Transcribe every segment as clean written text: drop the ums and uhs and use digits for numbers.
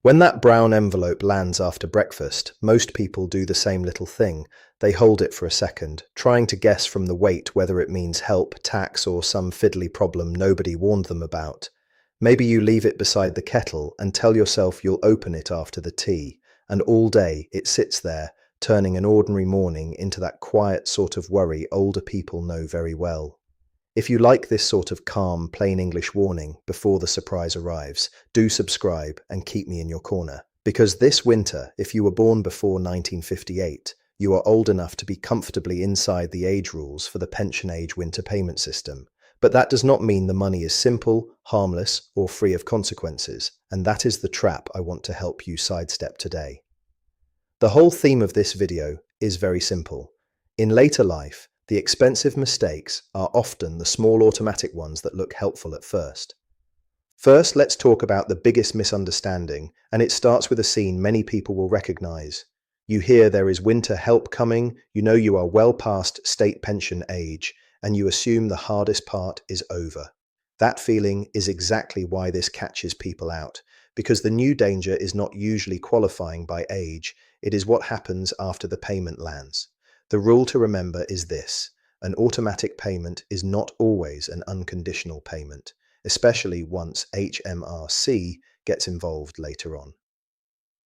When that brown envelope lands after breakfast, most people do the same little thing. They hold it for a second, trying to guess from the weight whether it means help, tax, or some fiddly problem nobody warned them about. Maybe you leave it beside the kettle and tell yourself you'll open it after the tea, and all day it sits there, turning an ordinary morning into that quiet sort of worry older people know very well. If you like this sort of calm, plain English warning before the surprise arrives, do subscribe and keep me in your corner. Because this winter, if you were born before 1958, you are old enough to be comfortably inside the age rules for the pension age winter payment system. But that does not mean the money is simple, harmless, or free of consequences, and that is the trap I want to help you sidestep today. The whole theme of this video is very simple. In later life, the expensive mistakes are often the small automatic ones that look helpful at first. First, let's talk about the biggest misunderstanding, and it starts with a scene many people will recognize. You hear there is winter help coming, you know you are well past state pension age, and you assume the hardest part is over. That feeling is exactly why this catches people out, because the new danger is not usually qualifying by age, it is what happens after the payment lands. The rule to remember is this: an automatic payment is not always an unconditional payment, especially once HMRC gets involved later on.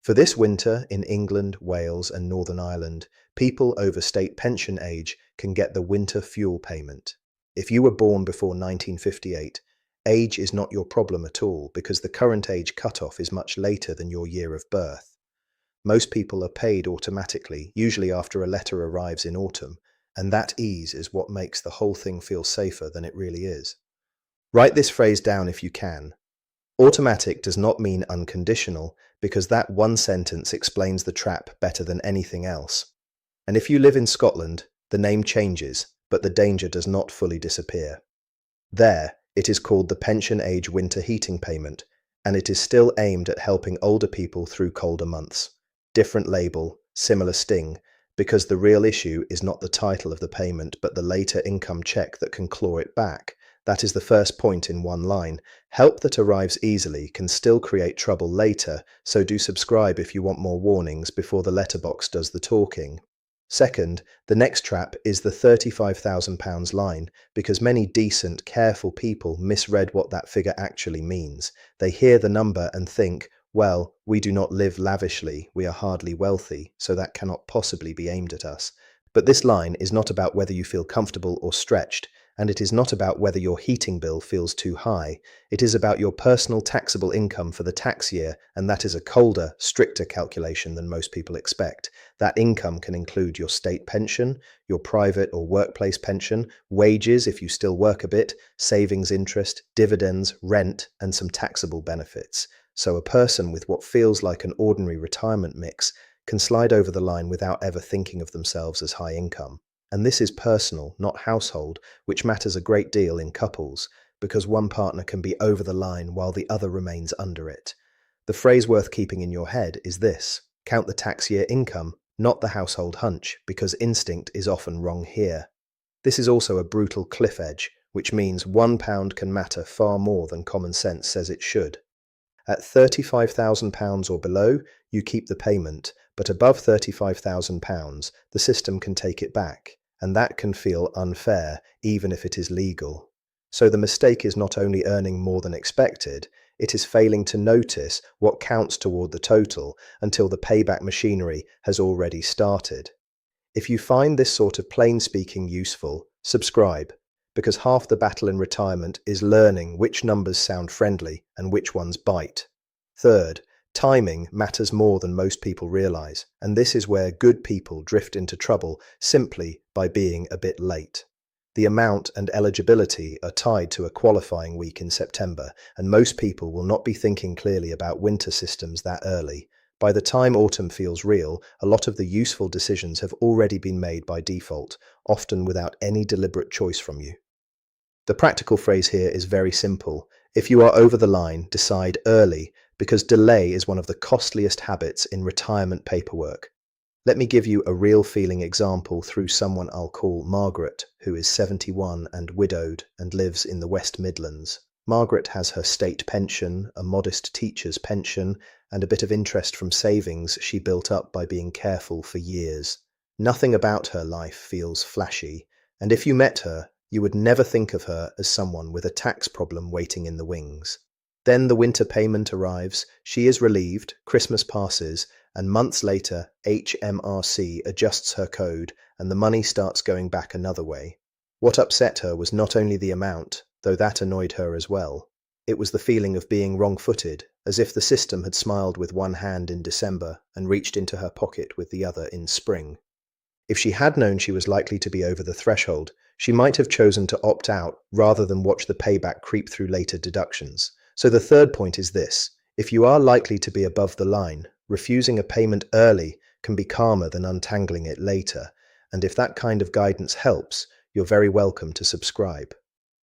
For this winter in England, Wales, and Northern Ireland, people over state pension age can get the winter fuel payment. If you were born before 1958, age is not your problem at all because the current age cutoff is much later than your year of birth. Most people are paid automatically, usually after a letter arrives in autumn, and that ease is what makes the whole thing feel safer than it really is. Write this phrase down if you can. Automatic does not mean unconditional, because that one sentence explains the trap better than anything else. And if you live in Scotland, the name changes, but the danger does not fully disappear. There, it is called the Pension Age Winter Heating Payment, and it is still aimed at helping older people through colder months. Different label, similar sting, because the real issue is not the title of the payment but the later income check that can claw it back. That is the first point in one line. Help that arrives easily can still create trouble later, so do subscribe if you want more warnings before the letterbox does the talking. Second, the next trap is the £35,000 line, because many decent, careful people misread what that figure actually means. They hear the number and think, well, we do not live lavishly, we are hardly wealthy, so that cannot possibly be aimed at us. But this line is not about whether you feel comfortable or stretched, and it is not about whether your heating bill feels too high. It is about your personal taxable income for the tax year, and that is a colder, stricter calculation than most people expect. That income can include your state pension, your private or workplace pension, wages if you still work a bit, savings interest, dividends, rent, and some taxable benefits. So a person with what feels like an ordinary retirement mix can slide over the line without ever thinking of themselves as high income. And this is personal, not household, which matters a great deal in couples, because one partner can be over the line while the other remains under it. The phrase worth keeping in your head is this: count the tax year income, not the household hunch, because instinct is often wrong here. This is also a brutal cliff edge, which means £1 can matter far more than common sense says it should. At £35,000 or below, you keep the payment, but above £35,000, the system can take it back, and that can feel unfair, even if it is legal. So the mistake is not only earning more than expected, it is failing to notice what counts toward the total until the payback machinery has already started. If you find this sort of plain speaking useful, subscribe, because half the battle in retirement is learning which numbers sound friendly and which ones bite. Third, timing matters more than most people realize, and this is where good people drift into trouble simply by being a bit late. The amount and eligibility are tied to a qualifying week in September, and most people will not be thinking clearly about winter systems that early. By the time autumn feels real, a lot of the useful decisions have already been made by default, often without any deliberate choice from you. The practical phrase here is very simple. If you are over the line, decide early, because delay is one of the costliest habits in retirement paperwork. Let me give you a real feeling example through someone I'll call Margaret, who is 71 and widowed and lives in the West Midlands. Margaret has her state pension, a modest teacher's pension, and a bit of interest from savings she built up by being careful for years. Nothing about her life feels flashy, and if you met her, you would never think of her as someone with a tax problem waiting in the wings. Then the winter payment arrives, she is relieved, Christmas passes, and months later, HMRC adjusts her code and the money starts going back another way. What upset her was not only the amount, though that annoyed her as well. It was the feeling of being wrong-footed, as if the system had smiled with one hand in December and reached into her pocket with the other in spring. If she had known she was likely to be over the threshold, she might have chosen to opt out rather than watch the payback creep through later deductions. So the third point is this: if you are likely to be above the line, refusing a payment early can be calmer than untangling it later, and if that kind of guidance helps, you're very welcome to subscribe.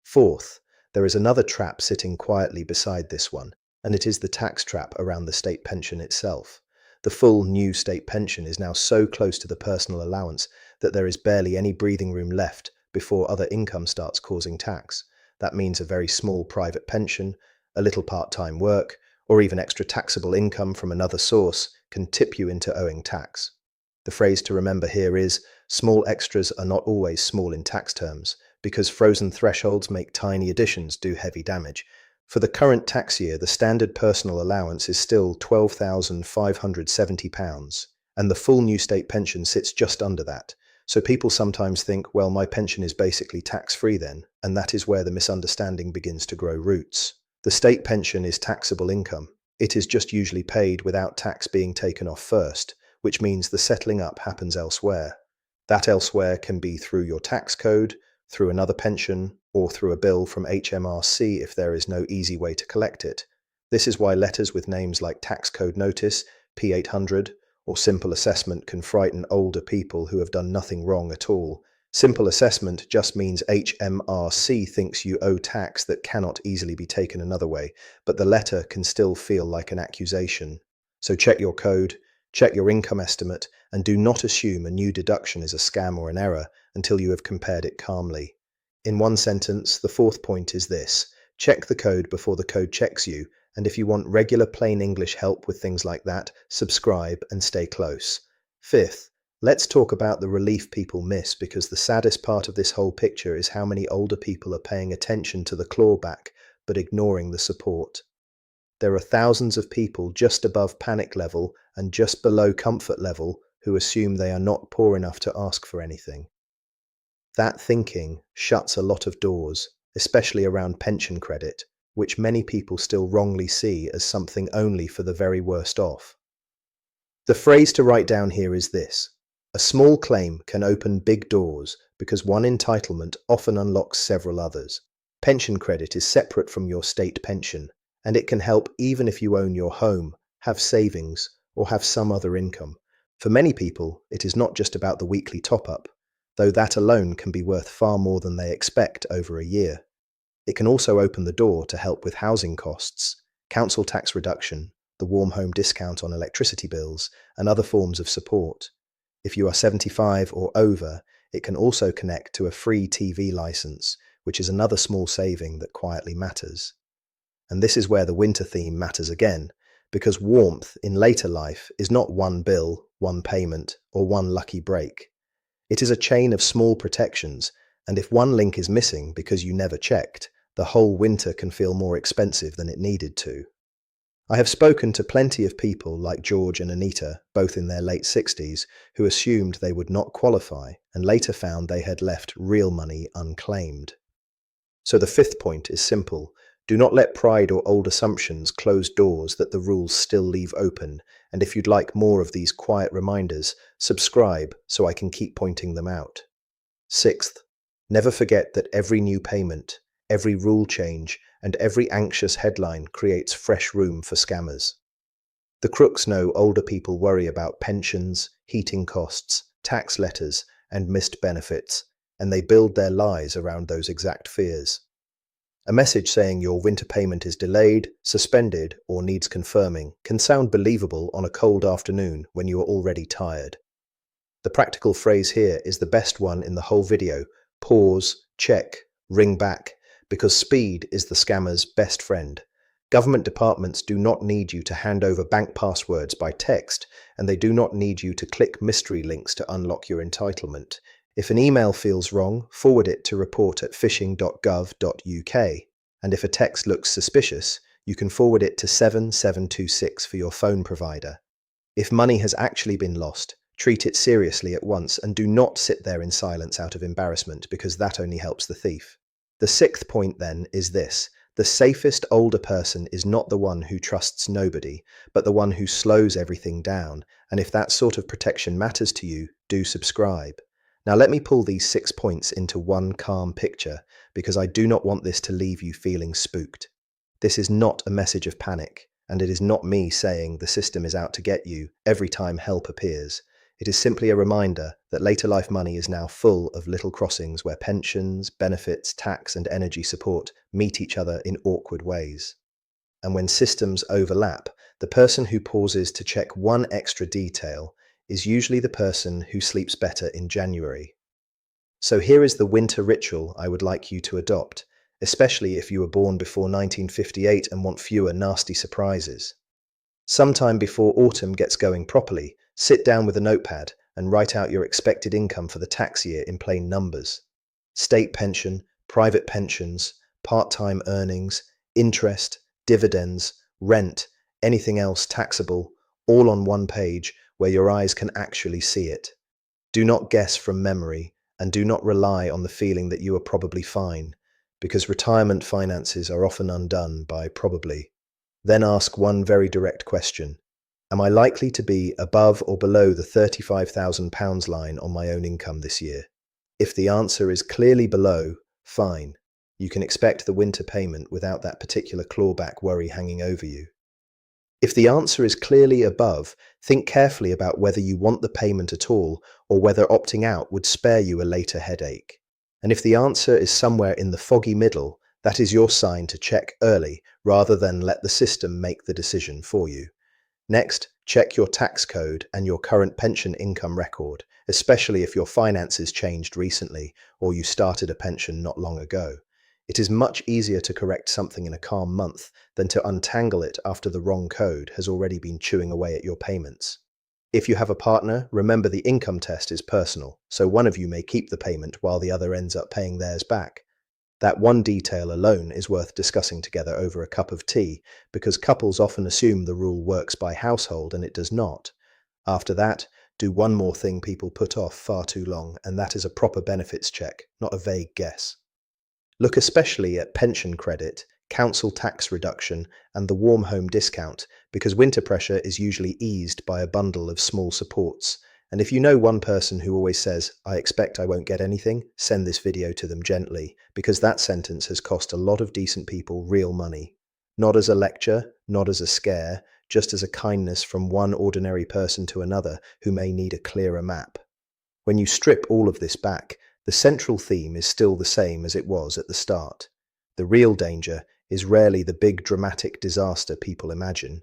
Fourth, there is another trap sitting quietly beside this one, and it is the tax trap around the state pension itself. The full new state pension is now so close to the personal allowance that there is barely any breathing room left before other income starts causing tax. That means a very small private pension, a little part-time work, or even extra taxable income from another source can tip you into owing tax. The phrase to remember here is, small extras are not always small in tax terms, because frozen thresholds make tiny additions do heavy damage. For the current tax year, the standard personal allowance is still £12,570, and the full new state pension sits just under that. So people sometimes think, well, my pension is basically tax-free then, and that is where the misunderstanding begins to grow roots. The state pension is taxable income. It is just usually paid without tax being taken off first, which means the settling up happens elsewhere. That elsewhere can be through your tax code, through another pension, or through a bill from HMRC if there is no easy way to collect it. This is why letters with names like Tax Code Notice, P800, or Simple Assessment can frighten older people who have done nothing wrong at all. Simple assessment just means HMRC thinks you owe tax that cannot easily be taken another way, but the letter can still feel like an accusation. So check your code, check your income estimate, and do not assume a new deduction is a scam or an error until you have compared it calmly. In one sentence, the fourth point is this: check the code before the code checks you, and if you want regular plain English help with things like that, subscribe and stay close. Fifth, let's talk about the relief people miss, because the saddest part of this whole picture is how many older people are paying attention to the clawback but ignoring the support. There are thousands of people just above panic level and just below comfort level who assume they are not poor enough to ask for anything. That thinking shuts a lot of doors, especially around pension credit, which many people still wrongly see as something only for the very worst off. The phrase to write down here is this: a small claim can open big doors because one entitlement often unlocks several others. Pension credit is separate from your state pension, and it can help even if you own your home, have savings, or have some other income. For many people, it is not just about the weekly top-up, though that alone can be worth far more than they expect over a year. It can also open the door to help with housing costs, council tax reduction, the warm home discount on electricity bills, and other forms of support. If you are 75 or over, it can also connect to a free TV license, which is another small saving that quietly matters. And this is where the winter theme matters again, because warmth in later life is not one bill, one payment, or one lucky break. It is a chain of small protections, and if one link is missing because you never checked, the whole winter can feel more expensive than it needed to. I have spoken to plenty of people like George and Anita, both in their late 60s, who assumed they would not qualify and later found they had left real money unclaimed. So the fifth point is simple: do not let pride or old assumptions close doors that the rules still leave open, and if you'd like more of these quiet reminders, subscribe so I can keep pointing them out. Sixth, never forget that every new payment, every rule change, and every anxious headline creates fresh room for scammers. The crooks know older people worry about pensions, heating costs, tax letters, and missed benefits, and they build their lies around those exact fears. A message saying your winter payment is delayed, suspended, or needs confirming can sound believable on a cold afternoon when you are already tired. The practical phrase here is the best one in the whole video: pause, check, ring back, because speed is the scammer's best friend. Government departments do not need you to hand over bank passwords by text, and they do not need you to click mystery links to unlock your entitlement. If an email feels wrong, forward it to report@phishing.gov.uk. And if a text looks suspicious, you can forward it to 7726 for your phone provider. If money has actually been lost, treat it seriously at once and do not sit there in silence out of embarrassment, because that only helps the thief. The sixth point then is this: the safest older person is not the one who trusts nobody, but the one who slows everything down. And if that sort of protection matters to you, do subscribe. Now let me pull these 6 points into one calm picture, because I do not want this to leave you feeling spooked. This is not a message of panic, and it is not me saying the system is out to get you every time help appears. It is simply a reminder that later life money is now full of little crossings where pensions, benefits, tax, and energy support meet each other in awkward ways. And when systems overlap, the person who pauses to check one extra detail is usually the person who sleeps better in January. So here is the winter ritual I would like you to adopt, especially if you were born before 1958 and want fewer nasty surprises. Sometime before autumn gets going properly, sit down with a notepad and write out your expected income for the tax year in plain numbers. State pension, private pensions, part-time earnings, interest, dividends, rent, anything else taxable, all on one page where your eyes can actually see it. Do not guess from memory, and do not rely on the feeling that you are probably fine, because retirement finances are often undone by probably. Then ask one very direct question: am I likely to be above or below the £35,000 line on my own income this year? If the answer is clearly below, fine. You can expect the winter payment without that particular clawback worry hanging over you. If the answer is clearly above, think carefully about whether you want the payment at all, or whether opting out would spare you a later headache. And if the answer is somewhere in the foggy middle, that is your sign to check early rather than let the system make the decision for you. Next, check your tax code and your current pension income record, especially if your finances changed recently or you started a pension not long ago. It is much easier to correct something in a calm month than to untangle it after the wrong code has already been chewing away at your payments. If you have a partner, remember the income test is personal, so one of you may keep the payment while the other ends up paying theirs back. That one detail alone is worth discussing together over a cup of tea, because couples often assume the rule works by household and it does not. After that, do one more thing people put off far too long, and that is a proper benefits check, not a vague guess. Look especially at pension credit, council tax reduction, and the warm home discount, because winter pressure is usually eased by a bundle of small supports. And if you know one person who always says, "I expect I won't get anything," send this video to them gently, because that sentence has cost a lot of decent people real money. Not as a lecture, not as a scare, just as a kindness from one ordinary person to another who may need a clearer map. When you strip all of this back, the central theme is still the same as it was at the start. The real danger is rarely the big dramatic disaster people imagine.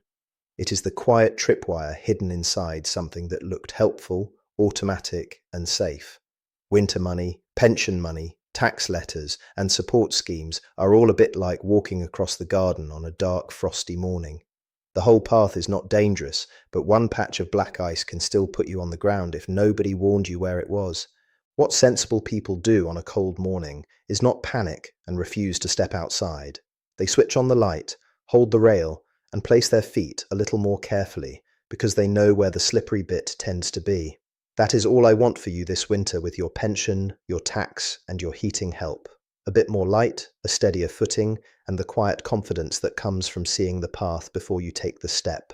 It is the quiet tripwire hidden inside something that looked helpful, automatic, and safe. Winter money, pension money, tax letters, and support schemes are all a bit like walking across the garden on a dark, frosty morning. The whole path is not dangerous, but one patch of black ice can still put you on the ground if nobody warned you where it was. What sensible people do on a cold morning is not panic and refuse to step outside. They switch on the light, hold the rail, and place their feet a little more carefully, because they know where the slippery bit tends to be. That is all I want for you this winter with your pension, your tax, and your heating help. A bit more light, a steadier footing, and the quiet confidence that comes from seeing the path before you take the step.